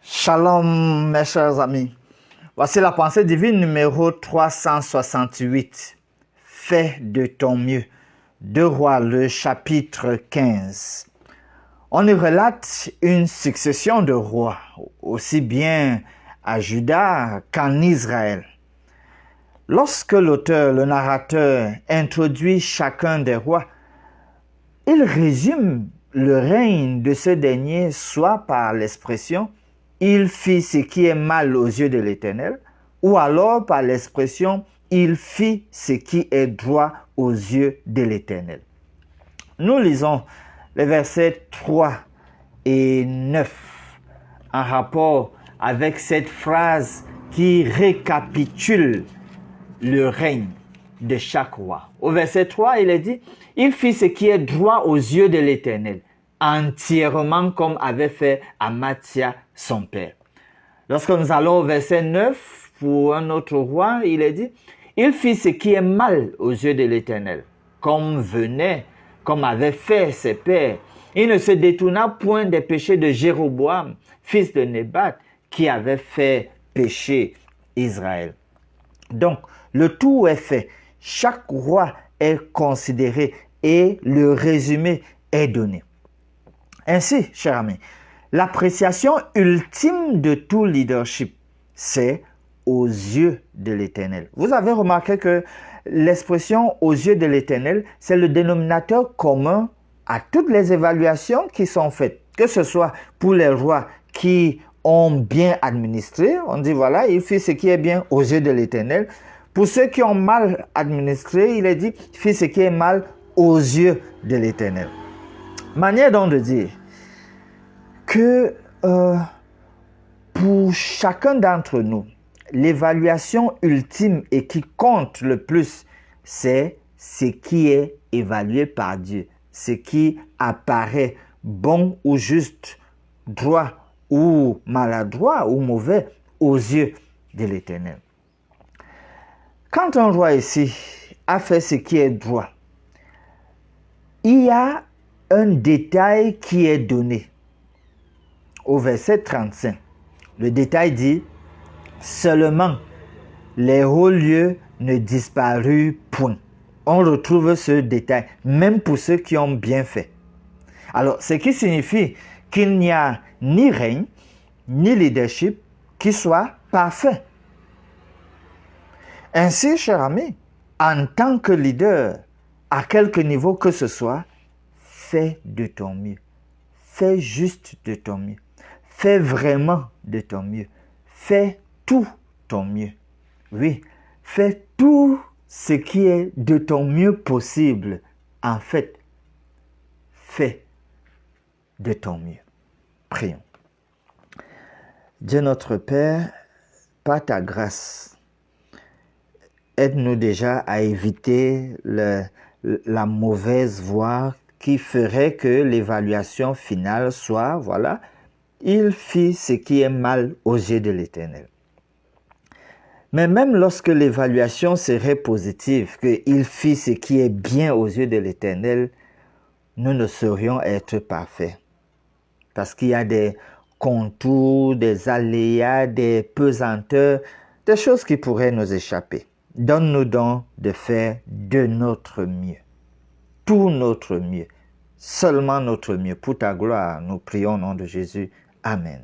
Shalom mes chers amis, voici la pensée divine numéro 368. Fais de ton mieux. 2 Rois, le chapitre 15. On y relate une succession de rois, aussi bien à Juda qu'en Israël. Lorsque l'auteur, le narrateur, introduit chacun des rois, il résume le règne de ce dernier soit par l'expression « il fit ce qui est mal aux yeux de l'Éternel » ou alors par l'expression « il fit ce qui est droit aux yeux de l'Éternel ». Nous lisons les versets 3 et 9 en rapport avec cette phrase qui récapitule le règne de chaque roi. Au verset 3, il est dit « Il fit ce qui est droit aux yeux de l'Éternel, entièrement comme avait fait Amathia son père. » Lorsque nous allons au verset 9, pour un autre roi, il est dit « Il fit ce qui est mal aux yeux de l'Éternel, comme avait fait ses pères. Il ne se détourna point des péchés de Jéroboam, fils de Nébat, qui avait fait pécher Israël. » Donc, le tout est fait. Chaque roi est considéré et le résumé est donné. Ainsi, chers amis, l'appréciation ultime de tout leadership, c'est aux yeux de l'Éternel. Vous avez remarqué que l'expression aux yeux de l'Éternel, c'est le dénominateur commun à toutes les évaluations qui sont faites, que ce soit pour les rois qui ont bien administré, on dit voilà, il fit ce qui est bien aux yeux de l'Éternel. Pour ceux qui ont mal administré, il est dit, il fit ce qui est mal aux yeux de l'Éternel. Manière donc de dire que pour chacun d'entre nous, l'évaluation ultime et qui compte le plus, c'est ce qui est évalué par Dieu, ce qui apparaît bon ou juste, droit ou maladroit ou mauvais aux yeux de l'Éternel. Quand un roi ici a fait ce qui est droit, il y a un détail qui est donné au verset 35. Le détail dit « Seulement les hauts lieux ne disparurent point ». On retrouve ce détail, même pour ceux qui ont bien fait. Alors, ce qui signifie qu'il n'y a ni règne, ni leadership qui soit parfait. Ainsi, cher ami, en tant que leader, à quelque niveau que ce soit, fais de ton mieux. Fais juste de ton mieux. Fais vraiment de ton mieux. Fais tout ton mieux. Oui, fais tout ce qui est de ton mieux possible. En fait, fais de ton mieux. Prions. Dieu notre Père, par ta grâce, aide-nous déjà à éviter la mauvaise voie qui ferait que l'évaluation finale soit, voilà, il fit ce qui est mal aux yeux de l'Éternel. Mais même lorsque l'évaluation serait positive, qu'il fit ce qui est bien aux yeux de l'Éternel, nous ne saurions être parfaits. Parce qu'il y a des contours, des aléas, des pesanteurs, des choses qui pourraient nous échapper. Donne-nous donc de faire de notre mieux, tout notre mieux, seulement notre mieux. Pour ta gloire, nous prions au nom de Jésus. Amen.